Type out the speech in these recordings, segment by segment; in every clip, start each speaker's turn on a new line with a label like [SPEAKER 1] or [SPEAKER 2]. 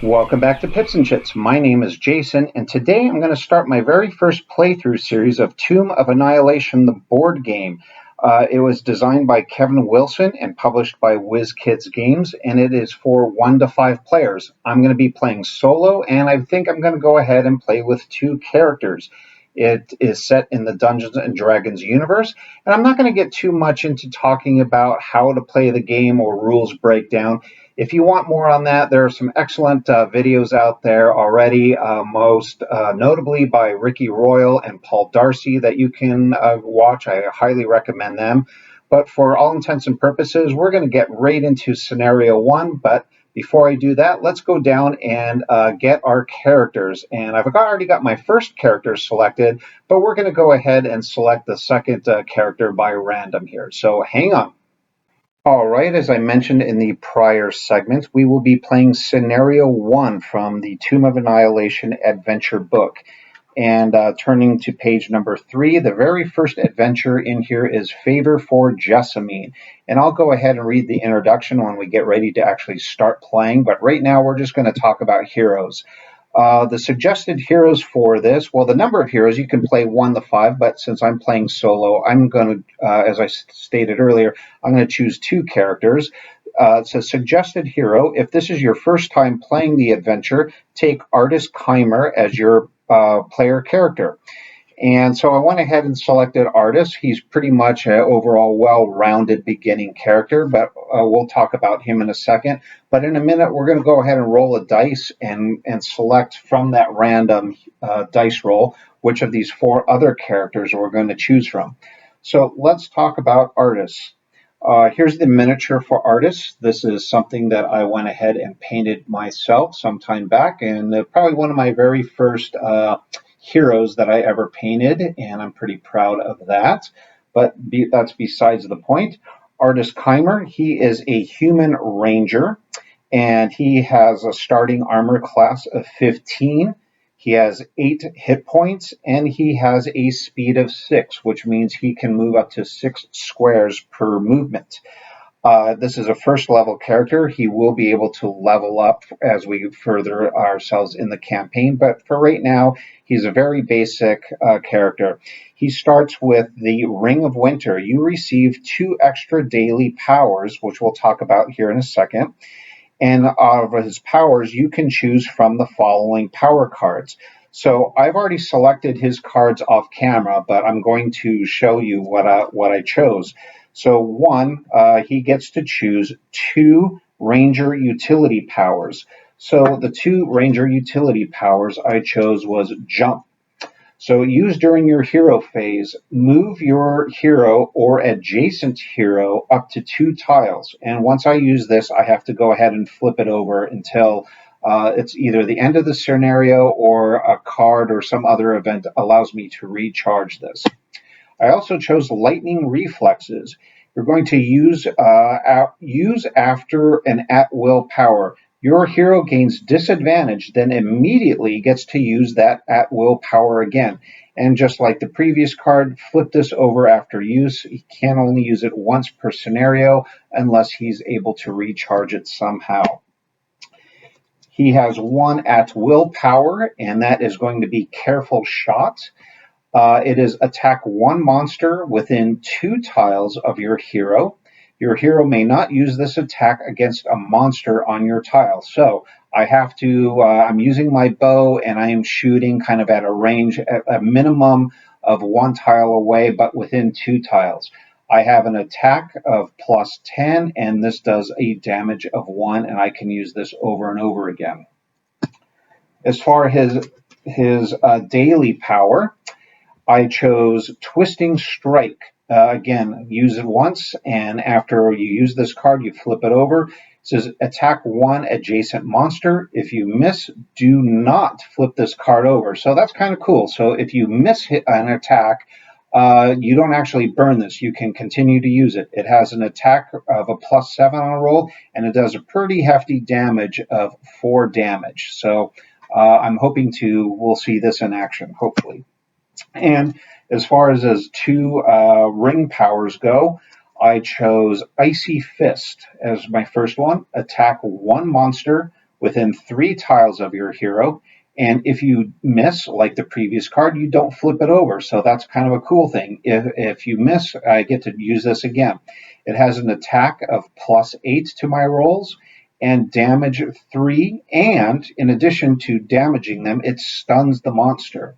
[SPEAKER 1] Welcome back to Pips-N-Chits. My name is Jason, and today I'm going to start my very first playthrough series of Tomb of Annihilation, the board game. It was designed by Kevin Wilson and published by Wizkids Games, and it is for 1 to 5 players. I'm going to be playing solo, and I think I'm going to go ahead and play with 2 characters. It is set in the Dungeons and Dragons universe, and I'm not going to get too much into talking about how to play the game or rules breakdown. If you want more on that, there are some excellent videos out there already, most notably by Ricky Royal and Paul Darcy that you can watch. I highly recommend them. But for all intents and purposes, we're going to get right into scenario 1. But before I do that, let's go down and get our characters. And I've already got my first character selected, but we're going to go ahead and select the second character by random here. So hang on. All right, as I mentioned in the prior segment, we will be playing Scenario 1 from the Tomb of Annihilation adventure book. And turning to page number 3, the very first adventure in here is Favor for Jessamine. And I'll go ahead and read the introduction when we get ready to actually start playing. But right now, we're just going to talk about heroes. The suggested heroes for this, well, the number of heroes, you can play 1 to 5, but since I'm playing solo, I'm going to, as I stated earlier, I'm going to choose 2 characters. It's a suggested hero. If this is your first time playing the adventure, take Artus as your player character. And so I went ahead and selected Artus. He's pretty much an overall well-rounded beginning character, but we'll talk about him in a second. But in a minute, we're going to go ahead and roll a dice and select from that random dice roll which of these 4 other characters we're going to choose from. So let's talk about Artus. Here's the miniature for Artus. This is something that I went ahead and painted myself some time back, and probably one of my very first heroes that I ever painted, and I'm pretty proud of that. But that's besides the point. Artus Keimer, he is a human ranger, and he has a starting armor class of 15. He has 8 hit points, and he has a speed of 6, which means he can move up to 6 squares per movement. This is a first level character. He will be able to level up as we further ourselves in the campaign, but for right now, he's a very basic character. He starts with the Ring of Winter. You receive 2 extra daily powers, which we'll talk about here in a second. And out of his powers, you can choose from the following power cards. So I've already selected his cards off camera, but I'm going to show you what I chose. So 1, he gets to choose 2 Ranger utility powers. So the 2 Ranger utility powers I chose was Jump. So used during your hero phase, move your hero or adjacent hero up to 2 tiles. And once I use this, I have to go ahead and flip it over until it's either the end of the scenario or a card or some other event allows me to recharge this. I also chose Lightning Reflexes. You're going to use after an at-will power. Your hero gains disadvantage, then immediately gets to use that at-will power again. And just like the previous card, flip this over after use. He can only use it once per scenario unless he's able to recharge it somehow. He has 1 at-will power, and that is going to be Careful Shot. It is attack 1 monster within 2 tiles of your hero. Your hero may not use this attack against a monster on your tile. So I have to, I'm using my bow and I am shooting kind of at a range, at a minimum of 1 tile away, but within 2 tiles. I have an attack of plus 10, and this does a damage of 1, and I can use this over and over again. As far as his daily power, I chose Twisting Strike. Again, use it once, and after you use this card, you flip it over. It says attack 1 adjacent monster. If you miss, do not flip this card over. So that's kind of cool. So if you miss an attack, you don't actually burn this. You can continue to use it. It has an attack of a plus 7 on a roll, and it does a pretty hefty damage of 4 damage. So I'm hoping we'll see this in action, hopefully. And as far as his 2 ring powers go, I chose Icy Fist as my first one. Attack 1 monster within 3 tiles of your hero. And if you miss, like the previous card, you don't flip it over. So that's kind of a cool thing. If you miss, I get to use this again. It has an attack of +8 to my rolls and damage 3. And in addition to damaging them, it stuns the monster.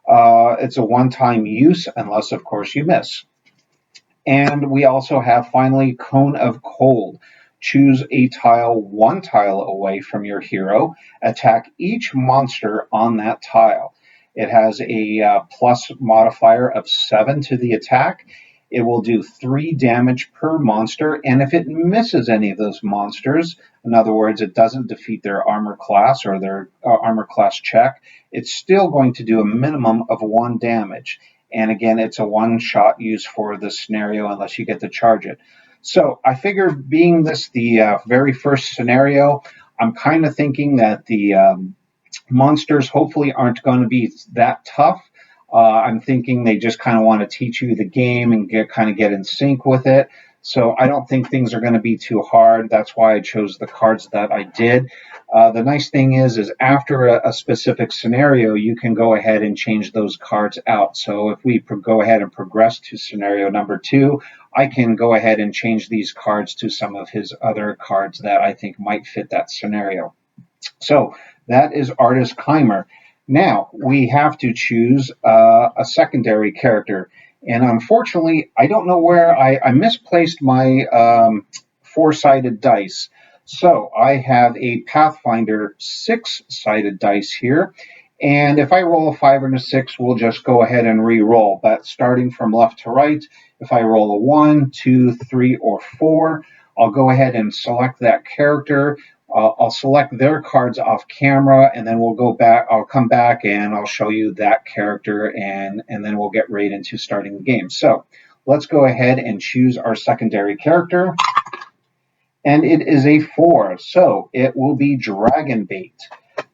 [SPEAKER 1] It's a one-time use, unless, of course, you miss. And we also have, finally, Cone of Cold. Choose a tile 1 tile away from your hero. Attack each monster on that tile. It has a plus modifier of 7 to the attack. It will do 3 damage per monster, and if it misses any of those monsters, in other words, it doesn't defeat their armor class or their armor class check, it's still going to do a minimum of 1 damage. And again, it's a one-shot use for this scenario unless you get to charge it. So I figure, being this the very first scenario, I'm kind of thinking that the monsters hopefully aren't going to be that tough. I'm thinking they just kind of want to teach you the game and get in sync with it. So I don't think things are going to be too hard. That's why I chose the cards that I did. The nice thing is after a specific scenario, you can go ahead and change those cards out. So if we go ahead and progress to scenario number 2, I can go ahead and change these cards to some of his other cards that I think might fit that scenario. So that is Artus Keimer. Now we have to choose a secondary character. And unfortunately, I don't know where I misplaced my 4-sided dice. So I have a Pathfinder 6-sided dice here. And if I roll a 5 and a 6, we'll just go ahead and re-roll. But starting from left to right, if I roll a 1, 2, 3, or 4, I'll go ahead and select that character. I'll select their cards off camera, and then we'll go back. I'll come back and I'll show you that character, and then we'll get right into starting the game. So let's go ahead and choose our secondary character. And it is a 4, so it will be Dragonbait.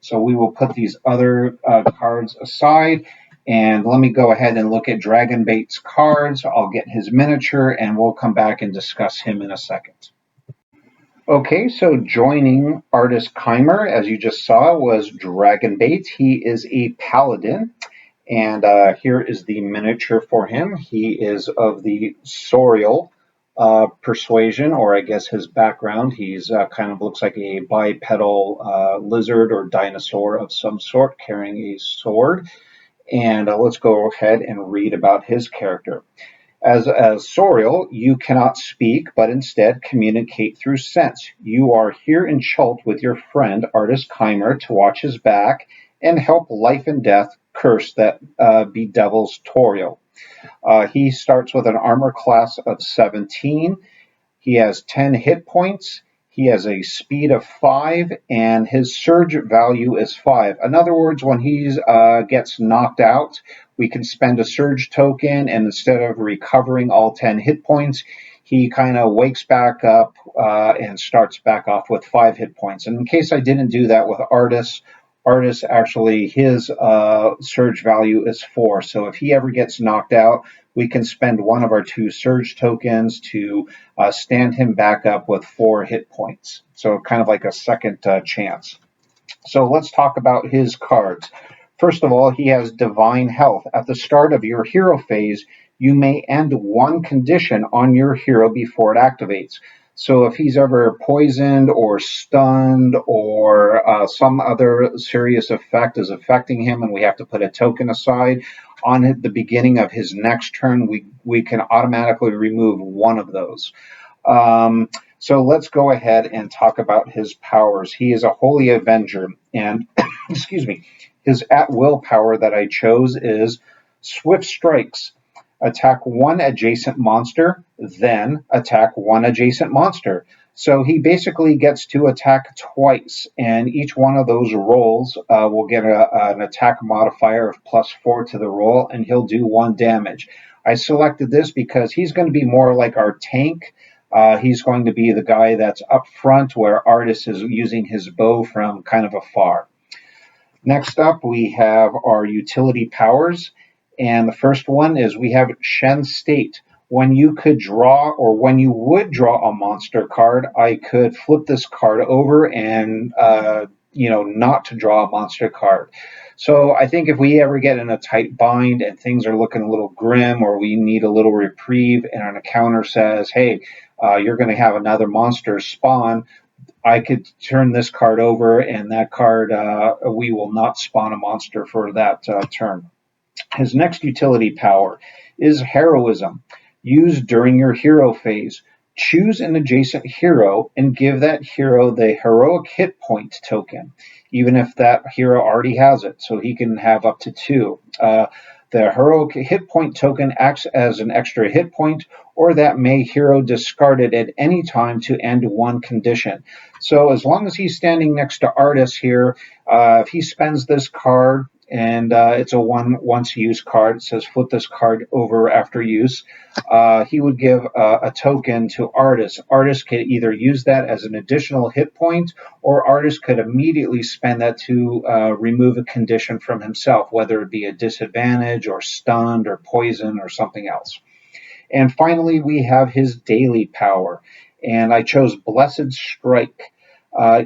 [SPEAKER 1] So we will put these other cards aside, and let me go ahead and look at Dragonbait's cards. I'll get his miniature, and we'll come back and discuss him in a second. Okay, so joining Artus Keimer, as you just saw, was Dragonbait. He is a paladin, and here is the miniature for him. He is of the Sorial persuasion, or I guess his background. He's kind of looks like a bipedal lizard or dinosaur of some sort, carrying a sword. And let's go ahead and read about his character. As Sorial, you cannot speak, but instead communicate through sense. You are here in Chult with your friend Artus Keimer to watch his back and help life and death curse that bedevils Toriel. He starts with an armor class of 17. He has 10 hit points. He has a speed of 5, and his surge value is 5. In other words, when he gets knocked out, we can spend a surge token, and instead of recovering all 10 hit points, he kind of wakes back up and starts back off with 5 hit points. And in case I didn't do that with Artus, actually, his surge value is 4. So if he ever gets knocked out, we can spend one of our 2 surge tokens to stand him back up with 4 hit points. So kind of like a second chance. So let's talk about his cards. First of all, he has Divine Health. At the start of your hero phase, you may end 1 condition on your hero before it activates. So if he's ever poisoned or stunned or some other serious effect is affecting him and we have to put a token aside, on the beginning of his next turn, we can automatically remove 1 of those. So let's go ahead and talk about his powers. He is a Holy Avenger, and excuse me, his at-will power that I chose is Swift Strikes. Attack 1 adjacent monster, then attack 1 adjacent monster. So he basically gets to attack twice, and each one of those rolls will get an attack modifier of +4 to the roll, and he'll do 1 damage. I selected this because he's going to be more like our tank. He's going to be the guy that's up front, where Artus is using his bow from kind of afar. Next up, we have our utility powers. And the first one is we have Shen State. when you could draw, or when you would draw a monster card, I could flip this card over and not to draw a monster card. So I think if we ever get in a tight bind and things are looking a little grim, or we need a little reprieve, and an encounter says, "Hey, you're going to have another monster spawn," I could turn this card over, and that card, we will not spawn a monster for that turn. His next utility power is Heroism. Used during your hero phase. Choose an adjacent hero and give that hero the heroic hit point token, even if that hero already has it, so he can have up to 2. The heroic hit point token acts as an extra hit point, or that may hero discarded at any time to end one condition. So as long as he's standing next to Artus here, if he spends this card, and it's a once used card, it says flip this card over after use, he would give a token to Artus. Artus could either use that as an additional hit point, or Artus could immediately spend that to remove a condition from himself, whether it be a disadvantage or stunned or poison or something else. And finally, we have his daily power, and I chose Blessed Strike.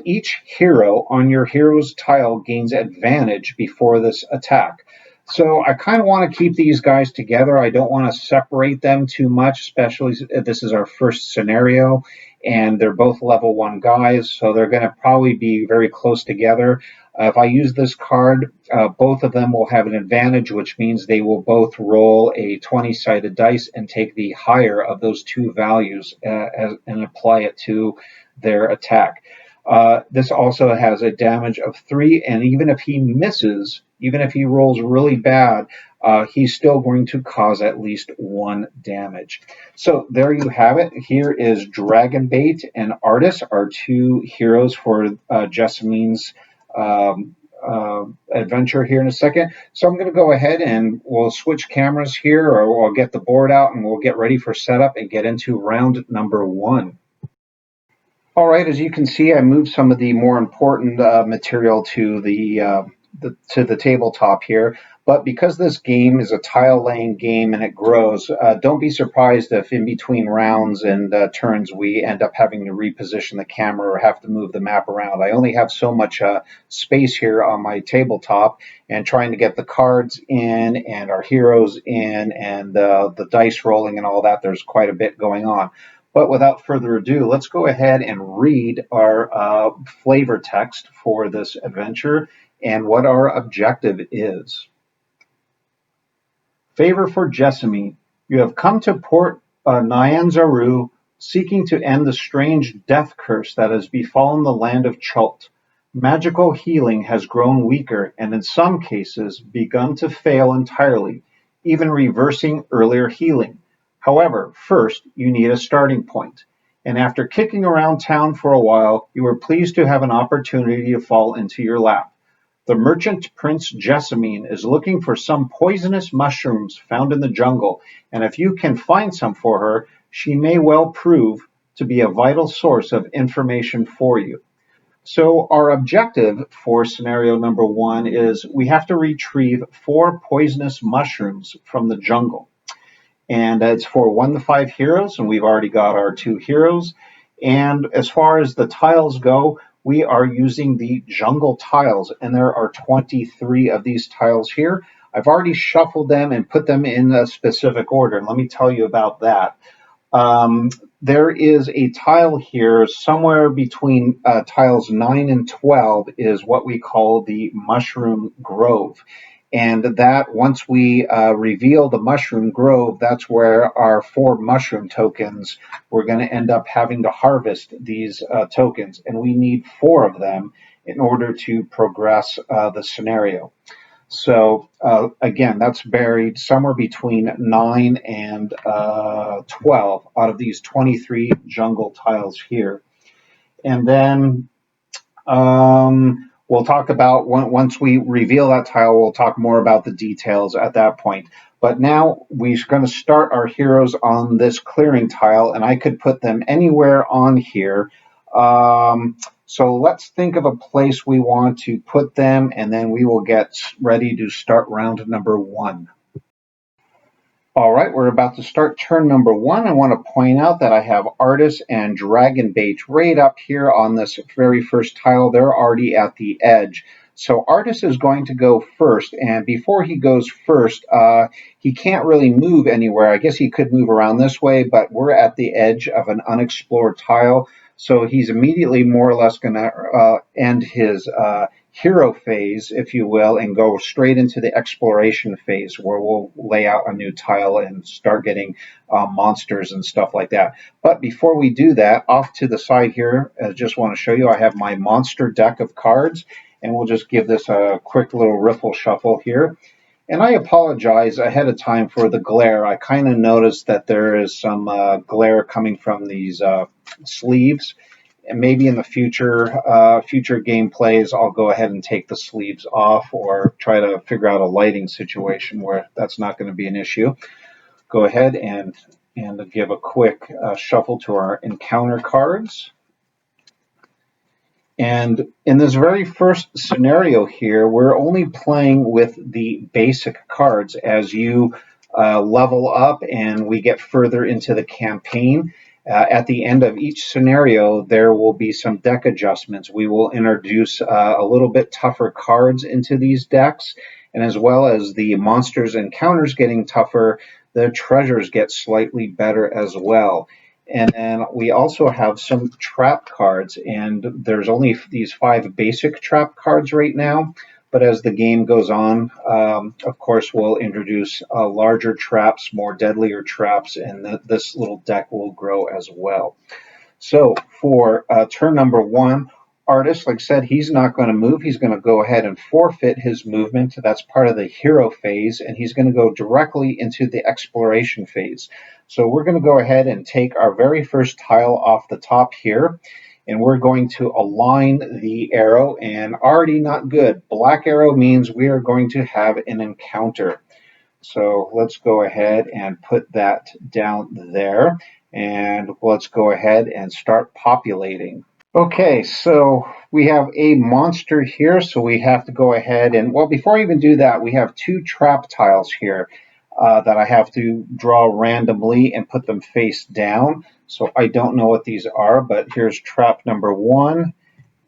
[SPEAKER 1] Each hero on your hero's tile gains advantage before this attack. So I kind of want to keep these guys together. I don't want to separate them too much, especially if this is our first scenario, and they're both level 1 guys, so they're going to probably be very close together. If I use this card, both of them will have an advantage, which means they will both roll a 20-sided dice and take the higher of those 2 values and apply it to their attack. This also has a damage of 3, and even if he misses, even if he rolls really bad, he's still going to cause at least 1 damage. So there you have it. Here is Dragonbait and Artus, our 2 heroes for Jessamine's adventure here in a second. So I'm going to go ahead and we'll switch cameras here, or we'll get the board out and we'll get ready for setup and get into round number 1. All right, as you can see, I moved some of the more important material to the tabletop here. But because this game is a tile-laying game and it grows, don't be surprised if in between rounds and turns we end up having to reposition the camera or have to move the map around. I only have so much space here on my tabletop, and trying to get the cards in and our heroes in and the dice rolling and all that, there's quite a bit going on. But without further ado, let's go ahead and read our flavor text for this adventure and what our objective is. Favor for Jessamine. You have come to Port Nyanzaru, seeking to end the strange death curse that has befallen the land of Chult. Magical healing has grown weaker and in some cases begun to fail entirely, even reversing earlier healing. However, first you need a starting point, and after kicking around town for a while, you are pleased to have an opportunity to fall into your lap. The merchant Prince Jessamine is looking for some poisonous mushrooms found in the jungle, and if you can find some for her, she may well prove to be a vital source of information for you. So our objective for scenario number 1 is we have to retrieve 4 poisonous mushrooms from the jungle. And it's for 1 to 5 heroes, and we've already got our 2 heroes. And as far as the tiles go, we are using the jungle tiles, and there are 23 of these tiles here. I've already shuffled them and put them in a specific order, and let me tell you about that. There is a tile here somewhere between tiles 9 and 12 is what we call the Mushroom Grove. And that once we reveal the Mushroom Grove, that's where our 4 mushroom tokens, we're going to end up having to harvest these tokens. And we need 4 of them in order to progress the scenario. So again, that's buried somewhere between 9 and 12 out of these 23 jungle tiles here. And then we'll talk about, once we reveal that tile, we'll talk more about the details at that point. But now we're going to start our heroes on this clearing tile, and I could put them anywhere on here. So let's think of a place we want to put them, and then we will get ready to start round number 1. All right, we're about to start turn number 1. I want to point out that I have Artus and Dragonbait right up here on this very first tile. They're already at the edge. So Artus is going to go first, and before he goes first, he can't really move anywhere. I guess he could move around this way, but we're at the edge of an unexplored tile. So he's immediately more or less going to end his hero phase, if you will, and go straight into the exploration phase where we'll lay out a new tile and start getting monsters and stuff like that. But before we do that, off to the side here, I just want to show you I have my monster deck of cards, and we'll just give this a quick little riffle shuffle here. And I apologize ahead of time for the glare. I kind of noticed that there is some glare coming from these sleeves. And maybe in the future gameplays, I'll go ahead and take the sleeves off or try to figure out a lighting situation where that's not going to be an issue. Go ahead and give a quick shuffle to our encounter cards. And in this very first scenario here, we're only playing with the basic cards. As you level up and we get further into the campaign, at the end of each scenario, there will be some deck adjustments. We will introduce a little bit tougher cards into these decks, and as well as the monsters and counters getting tougher, the treasures get slightly better as well. And then we also have some trap cards, and there's only these 5 basic trap cards right now. But as the game goes on, of course, we'll introduce larger traps, more deadlier traps, and this little deck will grow as well. So for turn number 1, Artus, like I said, he's not going to move. He's going to go ahead and forfeit his movement. That's part of the hero phase, and he's going to go directly into the exploration phase. So we're going to go ahead and take our very first tile off the top here, and we're going to align the arrow, and already not good. Black arrow means we are going to have an encounter. So let's go ahead and put that down there, and let's go ahead and start populating. Okay, so we have a monster here, so we have to go ahead and, well, before I even do that, we have 2 trap tiles here that I have to draw randomly and put them face down. So I don't know what these are, but here's trap number 1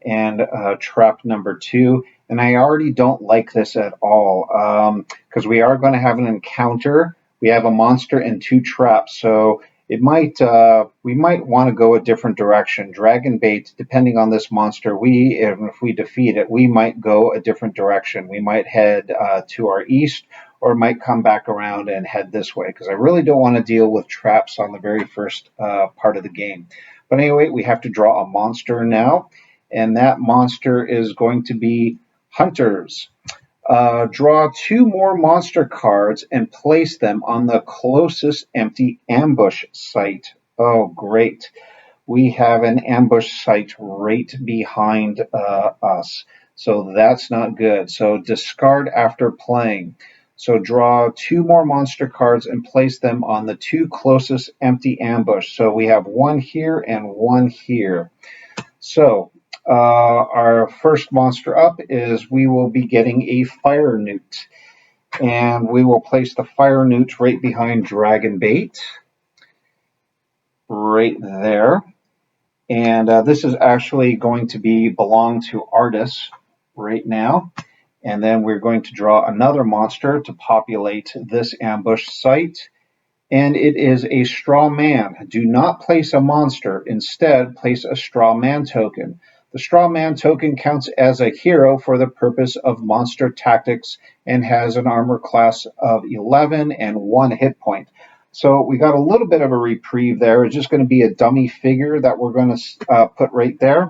[SPEAKER 1] and trap number 2. And I already don't like this at all because we are going to have an encounter. We have a monster and 2 traps, so it might we might want to go a different direction. Dragonbait, depending on this monster, if we defeat it, we might go a different direction. We might head to our east, or might come back around and head this way, because I really don't want to deal with traps on the very first part of the game. But anyway, we have to draw a monster now, and that monster is going to be Hunters. Draw 2 more monster cards and place them on the closest empty ambush site. Oh, great. We have an ambush site right behind us. So that's not good. So discard after playing. So draw 2 more monster cards and place them on the 2 closest empty ambush. So we have 1 here and 1 here. So our first monster up is we will be getting a fire newt. And we will place the fire newt right behind Dragonbait. Right there. And this is actually going to belong to Artus right now. And then we're going to draw another monster to populate this ambush site. And it is a straw man. Do not place a monster. Instead, place a straw man token. The straw man token counts as a hero for the purpose of monster tactics and has an armor class of 11 and 1 hit point. So we got a little bit of a reprieve there. It's just going to be a dummy figure that we're going to put right there.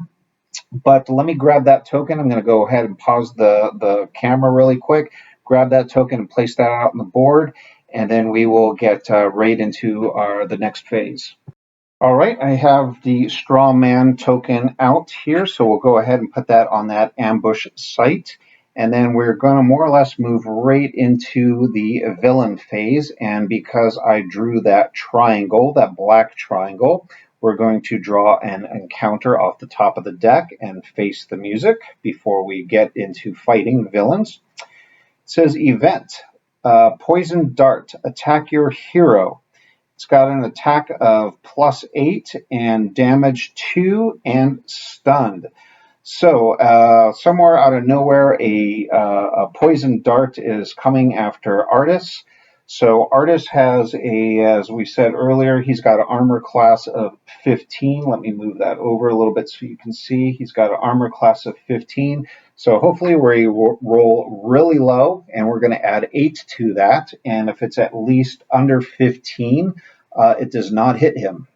[SPEAKER 1] But let me grab that token. I'm going to go ahead and pause the camera really quick, grab that token and place that out on the board, and then we will get right into the next phase. All right, I have the straw man token out here, so we'll go ahead and put that on that ambush site. And then we're going to more or less move right into the villain phase. And because I drew that triangle, that black triangle, we're going to draw an encounter off the top of the deck and face the music before we get into fighting villains. It says event. Poison Dart, attack your hero. It's got an attack of +8 and damage 2 and stunned. So somewhere out of nowhere, a poison dart is coming after Artus. So Artus has as we said earlier, he's got an armor class of 15. Let me move that over a little bit so you can see. He's got an armor class of 15. So hopefully we roll really low, and we're going to add 8 to that. And if it's at least under 15, it does not hit him.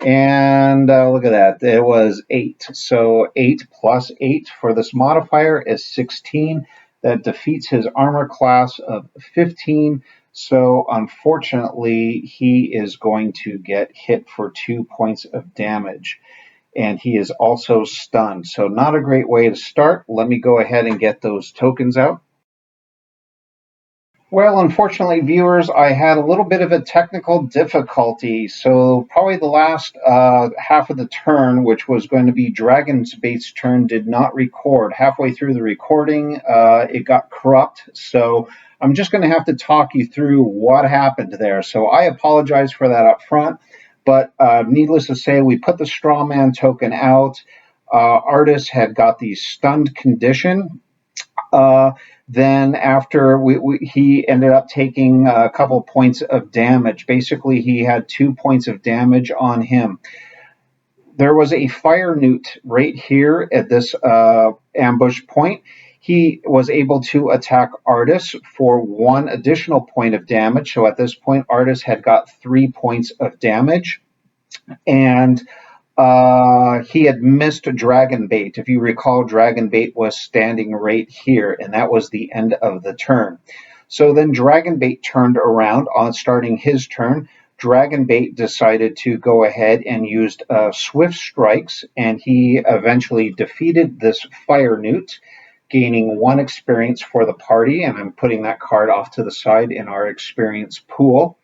[SPEAKER 1] And look at that, it was 8. So 8 plus 8 for this modifier is 16. That defeats his armor class of 15. So unfortunately, he is going to get hit for 2 points of damage. And he is also stunned. So not a great way to start. Let me go ahead and get those tokens out. Well, unfortunately, viewers, I had a little bit of a technical difficulty. So probably the last half of the turn, which was going to be Dragonbait's turn, did not record. Halfway through the recording, it got corrupt. So I'm just going to have to talk you through what happened there. So I apologize for that up front. But needless to say, we put the straw man token out. Artus had got the stunned condition. Then after he ended up taking a couple points of damage. Basically, he had 2 points of damage on him. There was a fire newt right here at this ambush point. He was able to attack Artus for 1 additional point of damage. So at this point, Artus had got 3 points of damage. And he had missed Dragonbait. If you recall, Dragonbait was standing right here, and that was the end of the turn. So then Dragonbait turned around on starting his turn. Dragonbait decided to go ahead and used swift strikes, and he eventually defeated this fire newt, gaining 1 experience for the party, and I'm putting that card off to the side in our experience pool.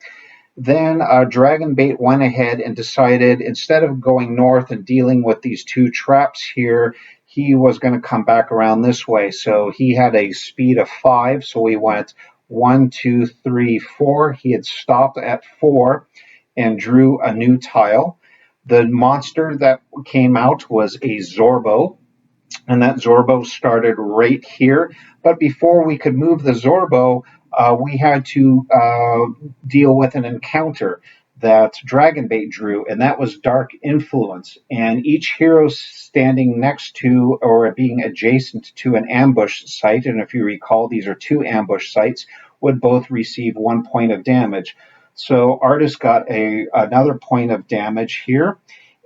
[SPEAKER 1] Then Dragonbait went ahead and decided, instead of going north and dealing with these 2 traps here, he was going to come back around this way. So he had a speed of 5. So we went 1, 2, 3, 4. He had stopped at 4 and drew a new tile. The monster that came out was a Zorbo. And that Zorbo started right here. But before we could move the Zorbo, we had to deal with an encounter that Dragonbait drew, and that was Dark Influence. And each hero standing next to or being adjacent to an ambush site, and if you recall, these are 2 ambush sites, would both receive 1 point of damage. So Artus got another point of damage here,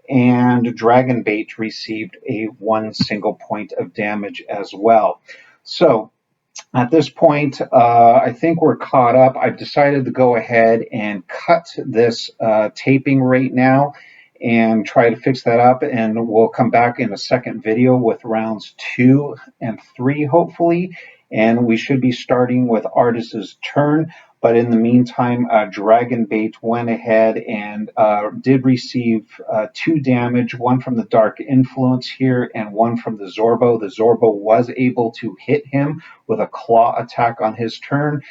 [SPEAKER 1] and Dragonbait received a 1 single point of damage as well. So at this point, I think we're caught up. I've decided to go ahead and cut this taping right now and try to fix that up, and we'll come back in a second video with rounds 2 and 3, hopefully, and we should be starting with Artus's turn. But in the meantime, Dragonbait went ahead and did receive 2 damage, 1 from the Dark Influence here and 1 from the Zorbo. The Zorbo was able to hit him with a claw attack on his turn.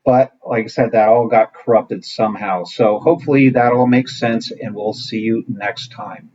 [SPEAKER 1] But like I said, that all got corrupted somehow. So hopefully that all makes sense, and we'll see you next time.